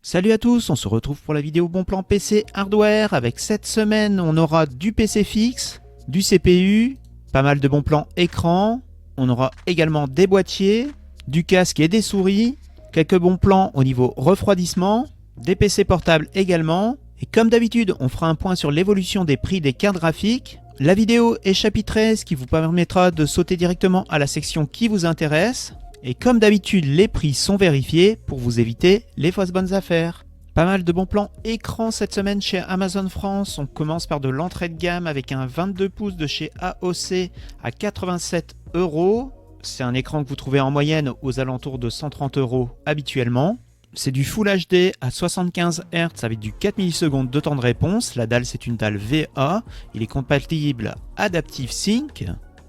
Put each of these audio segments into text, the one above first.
Salut à tous, on se retrouve pour la vidéo Bon Plan PC Hardware. Avec cette semaine, on aura du PC fixe, du CPU, pas mal de bons plans écran. On aura également des boîtiers, du casque et des souris, quelques bons plans au niveau refroidissement, des PC portables également. Et comme d'habitude, on fera un point sur l'évolution des prix des cartes graphiques. La vidéo est chapitrée, ce qui vous permettra de sauter directement à la section qui vous intéresse. Et comme d'habitude, les prix sont vérifiés pour vous éviter les fausses bonnes affaires. Pas mal de bons plans écran cette semaine chez Amazon France. On commence par de l'entrée de gamme avec un 22 pouces de chez AOC à 87 €. C'est un écran que vous trouvez en moyenne aux alentours de 130 € habituellement. C'est du Full HD à 75 Hz avec du 4 ms de temps de réponse. La dalle, c'est une dalle VA. Il est compatible Adaptive Sync.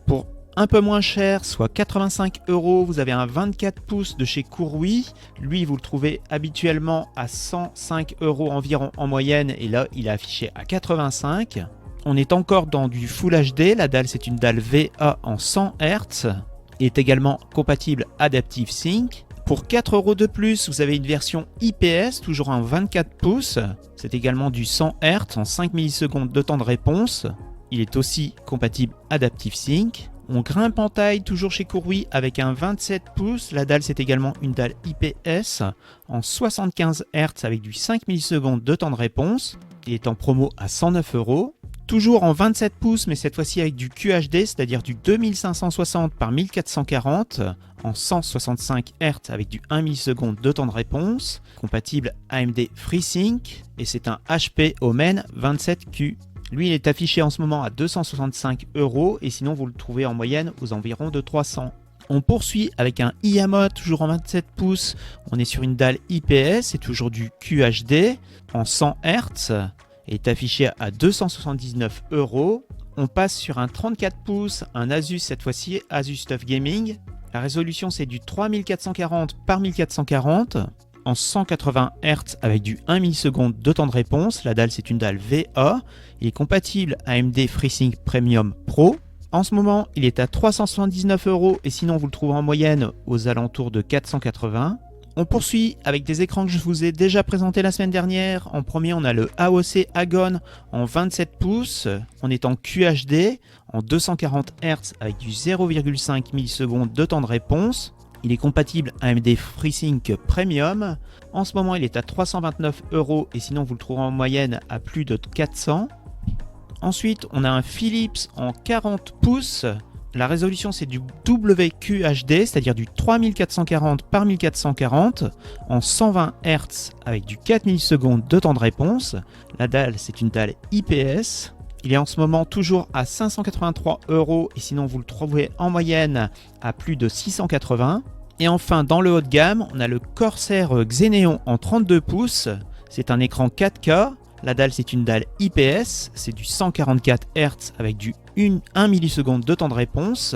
Pour un peu moins cher, soit 85 €, vous avez un 24 pouces de chez Courui. Lui, vous le trouvez habituellement à 105 € environ en moyenne, et là, il est affiché à 85. On est encore dans du Full HD. La dalle, c'est une dalle VA en 100 Hz. Il est également compatible Adaptive Sync. Pour 4 € de plus, vous avez une version IPS, toujours en 24 pouces. C'est également du 100 Hz en 5 ms de temps de réponse. Il est aussi compatible Adaptive Sync. On grimpe en taille toujours chez Courui avec un 27 pouces. La dalle, c'est également une dalle IPS en 75 Hz avec du 5 ms de temps de réponse. Il est en promo à 109 €. Toujours en 27 pouces, mais cette fois-ci avec du QHD, c'est-à-dire du 2560 par 1440 en 165 Hz avec du 1 ms de temps de réponse. Compatible AMD FreeSync, et c'est un HP Omen 27Q. Lui, il est affiché en ce moment à 265 € et sinon vous le trouvez en moyenne aux environs de 300. On poursuit avec un Iyamote, toujours en 27 pouces. On est sur une dalle IPS et toujours du QHD en 100 Hz et est affiché à 279 €. On passe sur un 34 pouces, un Asus cette fois-ci, Asus TUF Gaming. La résolution, c'est du 3440 par 1440. En 180 Hz avec du 1 ms de temps de réponse. La dalle, c'est une dalle VA. Il est compatible AMD FreeSync Premium Pro. En ce moment, il est à 379 € et sinon vous le trouvez en moyenne aux alentours de 480. On poursuit avec des écrans que je vous ai déjà présentés la semaine dernière. En premier, on a le AOC Agon en 27 pouces. On est en QHD en 240 Hz avec du 0,5 ms de temps de réponse. Il est compatible AMD FreeSync Premium. En ce moment, il est à 329 € et sinon vous le trouverez en moyenne à plus de 400. Ensuite, on a un Philips en 40 pouces. La résolution, c'est du WQHD, c'est-à-dire du 3440 par 1440 en 120 Hz avec du 4 ms de temps de réponse. La dalle, c'est une dalle IPS. Il est en ce moment toujours à 583 € et sinon vous le trouvez en moyenne à plus de 680. Et enfin, dans le haut de gamme, on a le Corsair Xeneon en 32 pouces. C'est un écran 4K. La dalle, c'est une dalle IPS. C'est du 144 Hz avec du 1 ms de temps de réponse.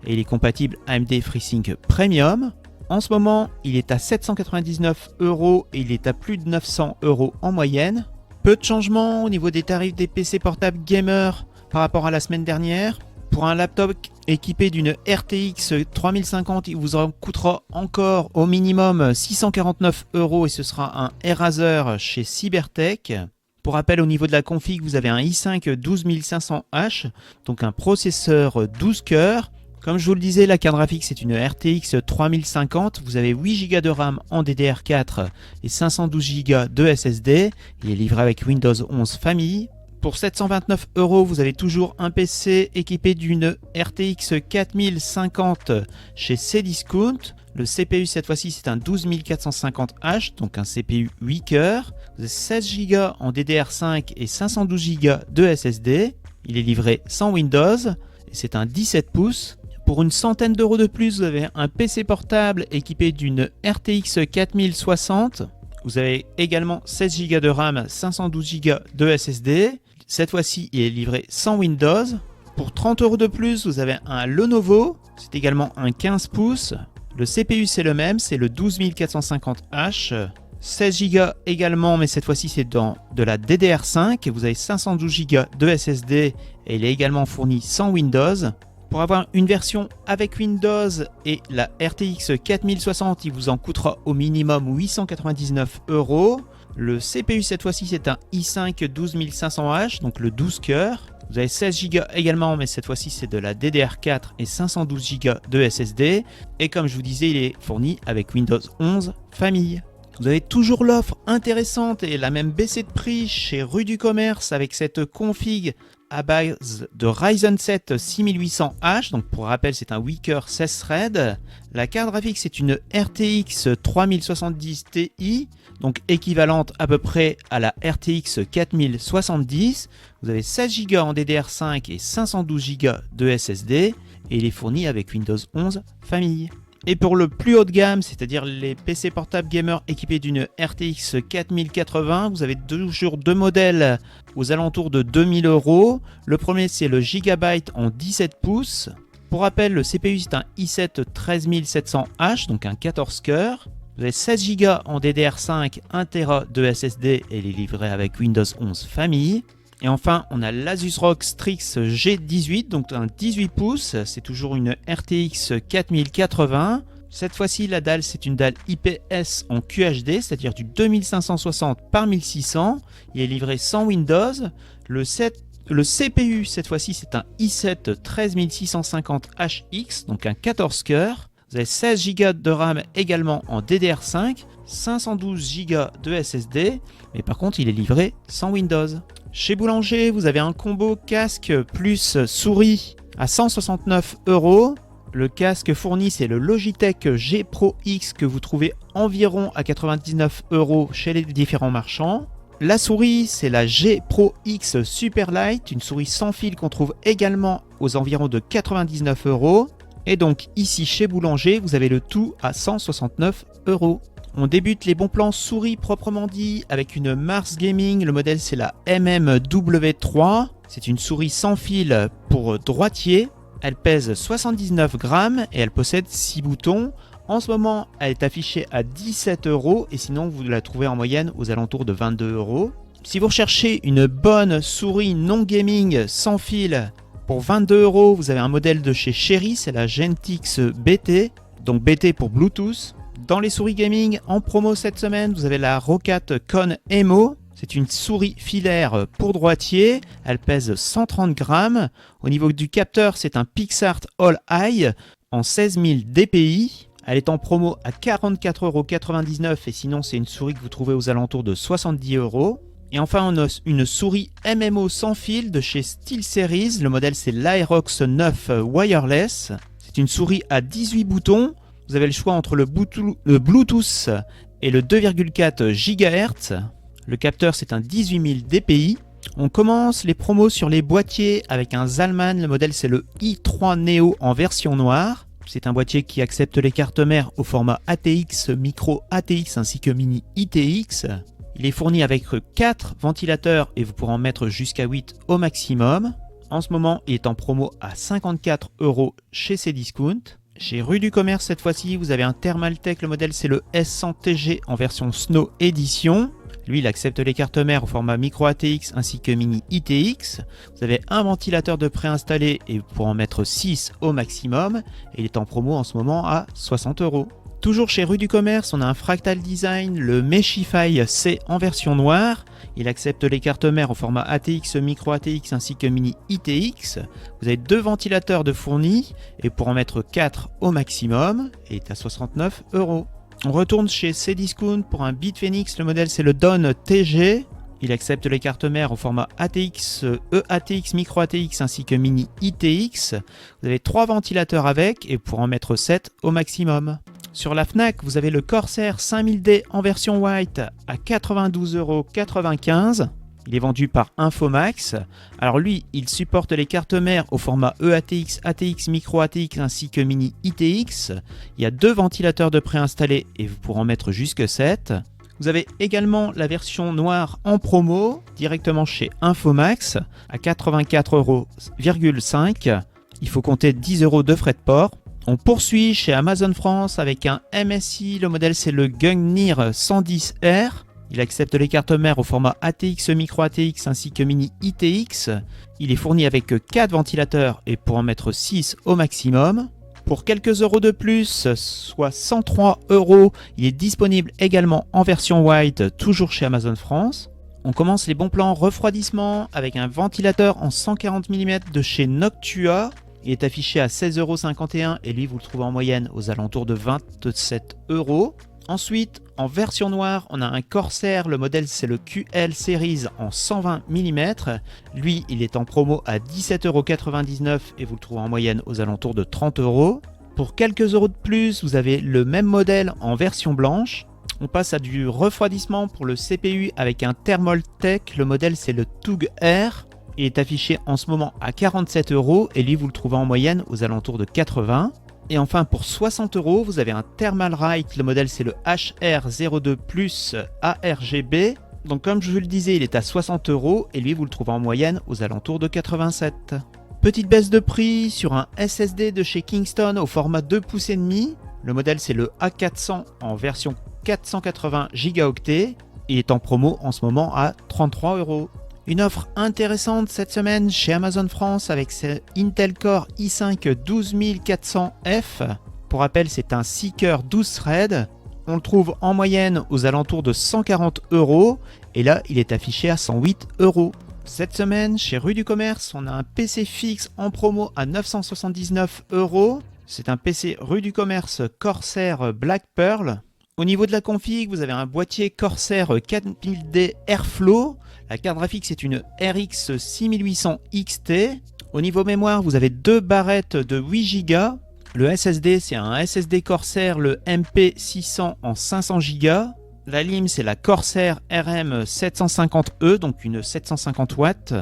Et il est compatible AMD FreeSync Premium. En ce moment, il est à 799 € et il est à plus de 900 € en moyenne. Peu de changements au niveau des tarifs des PC portables gamer par rapport à la semaine dernière. Pour un laptop équipé d'une RTX 3050, il vous en coûtera encore au minimum 649 € et ce sera un Razer chez Cybertech. Pour rappel, au niveau de la config, vous avez un i5 12500H, donc un processeur 12 cœurs. Comme je vous le disais, la carte graphique, c'est une RTX 3050. Vous avez 8 Go de RAM en DDR4 et 512 Go de SSD. Il est livré avec Windows 11 Family. Pour 729 €, vous avez toujours un PC équipé d'une RTX 4050 chez Cdiscount. Le CPU, cette fois-ci, c'est un 12450H, donc un CPU 8 cœurs. Vous avez 16 Go en DDR5 et 512 Go de SSD. Il est livré sans Windows et c'est un 17 pouces. Pour une centaine d'euros de plus, vous avez un PC portable équipé d'une RTX 4060. Vous avez également 16 Go de RAM, 512 Go de SSD. Cette fois-ci, il est livré sans Windows. Pour 30 € de plus, vous avez un Lenovo. C'est également un 15 pouces. Le CPU, c'est le même, c'est le 12450H. 16 Go également, mais cette fois-ci, c'est dans de la DDR5. Vous avez 512 Go de SSD et il est également fourni sans Windows. Pour avoir une version avec Windows et la RTX 4060, il vous en coûtera au minimum 899 €. Le CPU cette fois-ci c'est un i5 12500H, donc le 12 cœurs. Vous avez 16 Go également, mais cette fois-ci c'est de la DDR4 et 512 Go de SSD. Et comme je vous disais, il est fourni avec Windows 11 Famille. Vous avez toujours l'offre intéressante et la même baissée de prix chez Rue du Commerce avec cette config à base de Ryzen 7 6800H. Donc pour rappel, c'est un Weaker 16 threads. La carte graphique, c'est une RTX 3070 Ti, donc équivalente à peu près à la RTX 4070. Vous avez 16 Go en DDR5 et 512 Go de SSD et il est fourni avec Windows 11 Famille. Et pour le plus haut de gamme, c'est-à-dire les PC portables gamers équipés d'une RTX 4080, vous avez toujours deux modèles aux alentours de 2000 €. Le premier, c'est le Gigabyte en 17 pouces. Pour rappel, le CPU, c'est un i7 13700H, donc un 14 cœurs. Vous avez 16 Go en DDR5, 1 Tera de SSD et il est livré avec Windows 11 Famille. Et enfin, on a l'Asus ROG Strix G18, donc un 18 pouces, c'est toujours une RTX 4080. Cette fois-ci, la dalle, c'est une dalle IPS en QHD, c'est-à-dire du 2560 par 1600. Il est livré sans Windows. Le CPU, cette fois-ci, c'est un i7 13650HX, donc un 14 cœurs. Vous avez 16 Go de RAM également en DDR5, 512 Go de SSD, mais par contre, il est livré sans Windows. Chez Boulanger, vous avez un combo casque plus souris à 169 €. Le casque fourni, c'est le Logitech G Pro X que vous trouvez environ à 99 € chez les différents marchands. La souris, c'est la G Pro X Superlight, une souris sans fil qu'on trouve également aux environs de 99 €. Et donc ici chez Boulanger, vous avez le tout à 169 €. On débute les bons plans souris proprement dit avec une Mars Gaming. Le modèle c'est la MMW3. C'est une souris sans fil pour droitier. Elle pèse 79 grammes et elle possède 6 boutons. En ce moment, elle est affichée à 17 € et sinon vous la trouvez en moyenne aux alentours de 22 €. Si vous recherchez une bonne souris non gaming sans fil, pour 22 €, vous avez un modèle de chez Cherry, c'est la Gentix BT, donc BT pour Bluetooth. Dans les souris gaming, en promo cette semaine, vous avez la Roccat Con Emo. C'est une souris filaire pour droitier. Elle pèse 130 grammes. Au niveau du capteur, c'est un PixArt All Eye en 16000 dpi. Elle est en promo à 44,99 € et sinon, c'est une souris que vous trouvez aux alentours de 70 €. Et enfin, on a une souris MMO sans fil de chez SteelSeries. Le modèle, c'est l'Aerox 9 Wireless. C'est une souris à 18 boutons. Vous avez le choix entre le Bluetooth et le 2,4 GHz. Le capteur, c'est un 18000 dpi. On commence les promos sur les boîtiers avec un Zalman. Le modèle, c'est le i3 Neo en version noire. C'est un boîtier qui accepte les cartes mères au format ATX, micro ATX ainsi que mini ITX. Il est fourni avec 4 ventilateurs et vous pourrez en mettre jusqu'à 8 au maximum. En ce moment, il est en promo à 54 € chez Cdiscount. Chez Rue du Commerce, cette fois-ci, vous avez un Thermaltake. Le modèle, c'est le S100TG en version Snow Edition. Lui, il accepte les cartes mères au format micro ATX ainsi que mini ITX. Vous avez un ventilateur de préinstallé et vous pourrez en mettre 6 au maximum. Et il est en promo en ce moment à 60 €. Toujours chez Rue du Commerce, on a un Fractal Design, le Meshify C en version noire. Il accepte les cartes mères au format ATX, micro ATX ainsi que mini ITX. Vous avez 2 ventilateurs de fournis et pour en mettre 4 au maximum et est à 69 €. On retourne chez Cdiscount pour un Bitfenix. Le modèle c'est le Dawn TG. Il accepte les cartes mères au format ATX, EATX, micro ATX ainsi que mini ITX. Vous avez 3 ventilateurs avec et pour en mettre 7 au maximum. Sur la Fnac, vous avez le Corsair 5000D en version white à 92,95 €. Il est vendu par Infomax. Alors lui, il supporte les cartes mères au format EATX, ATX, micro ATX ainsi que mini ITX. Il y a 2 ventilateurs de préinstallés et vous pourrez en mettre jusque 7. Vous avez également la version noire en promo directement chez Infomax à 84,5 €. Il faut compter 10 € de frais de port. On poursuit chez Amazon France avec un MSI. Le modèle c'est le Gungnir 110R. Il accepte les cartes mères au format ATX, Micro ATX ainsi que Mini ITX. Il est fourni avec 4 ventilateurs et pour en mettre 6 au maximum. Pour quelques euros de plus, soit 103 €, il est disponible également en version white, toujours chez Amazon France. On commence les bons plans refroidissement avec un ventilateur en 140 mm de chez Noctua. Il est affiché à 16,51 € et lui vous le trouvez en moyenne aux alentours de 27 €. Ensuite, en version noire, on a un Corsair, le modèle c'est le QL Series en 120 mm. Lui, il est en promo à 17,99 € et vous le trouvez en moyenne aux alentours de 30 €. Pour quelques euros de plus, vous avez le même modèle en version blanche. On passe à du refroidissement pour le CPU avec un Thermaltake, le modèle c'est le TUG Air. Il est affiché en ce moment à 47 € et lui vous le trouvez en moyenne aux alentours de 80. Et enfin pour 60 €, vous avez un Thermalright, le modèle c'est le HR02 Plus ARGB. Donc comme je vous le disais, il est à 60 € et lui vous le trouvez en moyenne aux alentours de 87. Petite baisse de prix sur un SSD de chez Kingston au format 2,5 pouces. Le modèle c'est le A400 en version 480 Go. Il est en promo en ce moment à 33 €. Une offre intéressante cette semaine chez Amazon France avec ce Intel Core i5 12400F. Pour rappel, c'est un 6 cœurs 12 threads. On le trouve en moyenne aux alentours de 140 € et là, il est affiché à 108 €. Cette semaine, chez Rue du Commerce, on a un PC fixe en promo à 979 €. C'est un PC Rue du Commerce Corsair Black Pearl. Au niveau de la config, vous avez un boîtier Corsair 4000D Airflow. La carte graphique, c'est une RX 6800 XT. Au niveau mémoire, vous avez 2 barrettes de 8 Go. Le SSD, c'est un SSD Corsair, le MP600 en 500 Go. La LIM, c'est la Corsair RM750E, donc une 750 watts.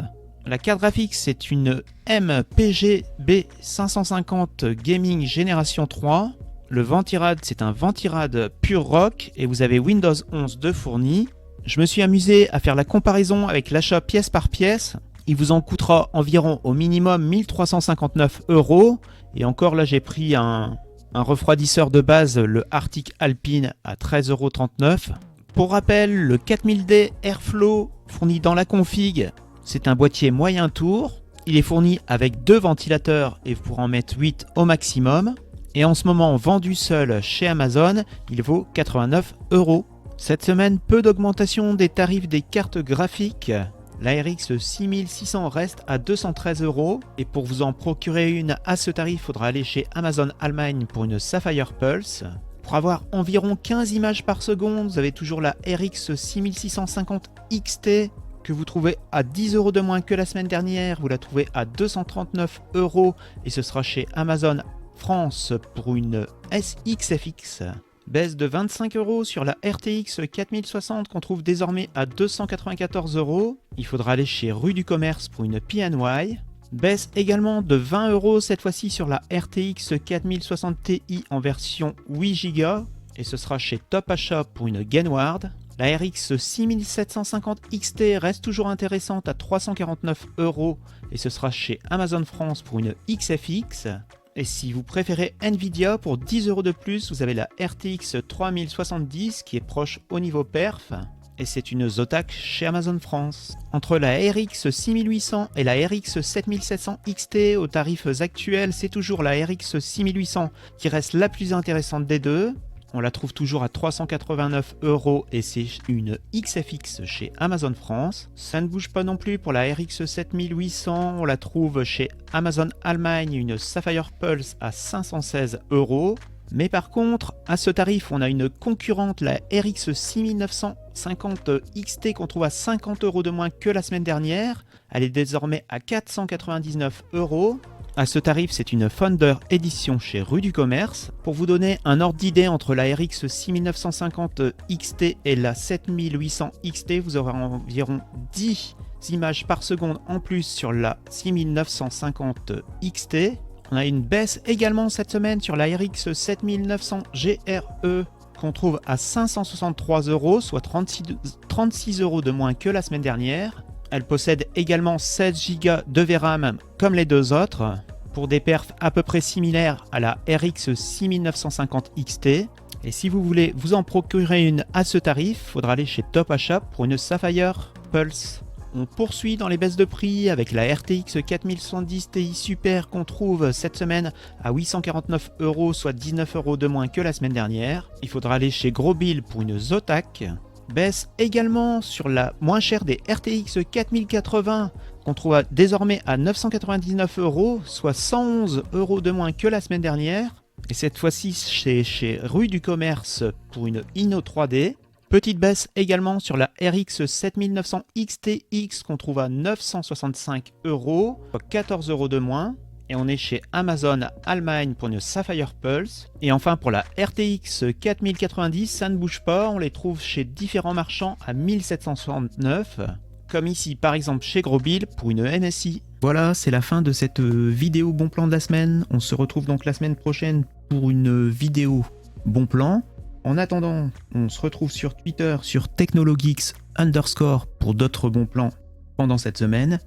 La carte graphique, c'est une MPG B550 Gaming Génération 3. Le Ventirad, c'est un Ventirad Pure Rock et vous avez Windows 11 de fourni. Je me suis amusé à faire la comparaison avec l'achat pièce par pièce. Il vous en coûtera environ au minimum 1359 €. Et encore là, j'ai pris un refroidisseur de base, le Arctic Alpine, à 13,39 €. Pour rappel, le 4000D Airflow fourni dans la config, c'est un boîtier moyen tour. Il est fourni avec 2 ventilateurs et vous pourrez en mettre 8 au maximum. Et en ce moment, vendu seul chez Amazon, il vaut 89 €. Cette semaine, peu d'augmentation des tarifs des cartes graphiques. La RX 6600 reste à 213 € et pour vous en procurer une à ce tarif, il faudra aller chez Amazon Allemagne pour une Sapphire Pulse. Pour avoir environ 15 images par seconde, vous avez toujours la RX 6650 XT que vous trouvez à 10 € de moins que la semaine dernière. Vous la trouvez à 239 € et ce sera chez Amazon France pour une SXFX. Baisse de 25 € sur la RTX 4060 qu'on trouve désormais à 294 €. Il faudra aller chez Rue du Commerce pour une PNY. Baisse également de 20 € cette fois-ci sur la RTX 4060 Ti en version 8 Go. Et ce sera chez Top Achat pour une Gainward. La RX 6750 XT reste toujours intéressante à 349 € et ce sera chez Amazon France pour une XFX. Et si vous préférez Nvidia, pour 10 € de plus, vous avez la RTX 3070 qui est proche au niveau perf. Et c'est une Zotac chez Amazon France. Entre la RX 6800 et la RX 7700 XT, aux tarifs actuels, c'est toujours la RX 6800 qui reste la plus intéressante des deux. On la trouve toujours à 389 € et c'est une XFX chez Amazon France. Ça ne bouge pas non plus pour la RX 7800. On la trouve chez Amazon Allemagne, une Sapphire Pulse à 516 €. Mais par contre, à ce tarif, on a une concurrente, la RX 6950 XT qu'on trouve à 50 € de moins que la semaine dernière. Elle est désormais à 499 €. À ce tarif, c'est une Founder Edition chez Rue du Commerce. Pour vous donner un ordre d'idée entre la RX 6950 XT et la 7800 XT, vous aurez environ 10 images par seconde en plus sur la 6950 XT. On a une baisse également cette semaine sur la RX 7900 GRE qu'on trouve à 563 €, soit 36 € de moins que la semaine dernière. Elle possède également 16 Go de VRAM comme les deux autres, pour des perfs à peu près similaires à la RX 6950 XT. Et si vous voulez vous en procurer une à ce tarif, faudra aller chez Top Achat pour une Sapphire Pulse. On poursuit dans les baisses de prix avec la RTX 4070 Ti Super qu'on trouve cette semaine à 849 €, soit 19 € de moins que la semaine dernière. Il faudra aller chez Gros Bill pour une Zotac. Baisse également sur la moins chère des RTX 4080 qu'on trouve désormais à 999 €, soit 111 € de moins que la semaine dernière. Et cette fois-ci chez Rue du Commerce pour une Inno 3D. Petite baisse également sur la RX 7900 XTX qu'on trouve à 965 €, soit 14 € de moins. Et on est chez Amazon Allemagne pour une Sapphire Pulse. Et enfin pour la RTX 4090, ça ne bouge pas, on les trouve chez différents marchands à 1769, comme ici par exemple chez Gros Bill pour une MSI. Voilà, c'est la fin de cette vidéo bon plan de la semaine. On se retrouve donc la semaine prochaine pour une vidéo bon plan. En attendant, on se retrouve sur Twitter sur Technologeeks_ pour d'autres bons plans pendant cette semaine.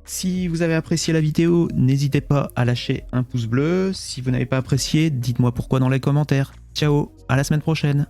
Si vous avez apprécié la vidéo, n'hésitez pas à lâcher un pouce bleu. Si vous n'avez pas apprécié, dites-moi pourquoi dans les commentaires. Ciao, à la semaine prochaine.